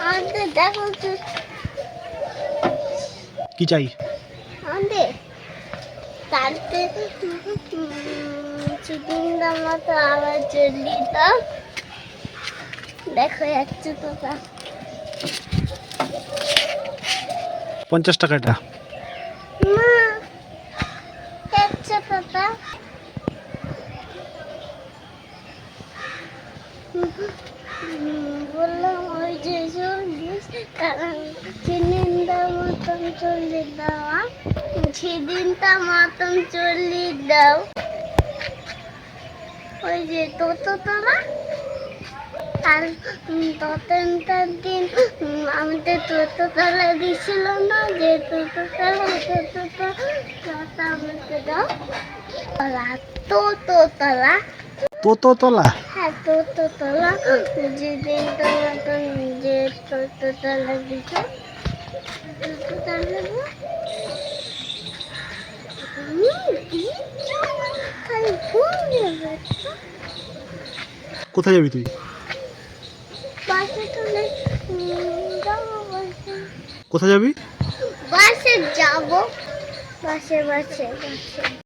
আমাদের দেখো কি চাই? আমাদের তারতে চিকেনটার মতো আবার চল্লি দাও। দেখো যাচ্ছে তোতা। 50 টাকাটা। মা যাচ্ছে তোতা। বললাম ওই যে চল্লিশ, কারণ চিনিটার মতন 40 দেওয়া, সেদিনটা মতন 40 দাও। ওই যে তোতলা আর ততনটার দিন আমাদের তোতলা দিছিল না, যে তোতলা আমাকে দাও। তোতলা তোতলা। হ্যাঁ তোতলা, যে দিনটা মতন যে তোতলা দিছে তোতলা খালি ফোন দেবে। কোথায় যাবি তুই? বাসে চলে যাবো, বাসে কোথায় যাবি? বাসে যাবো, বাসে বাসে বাসে।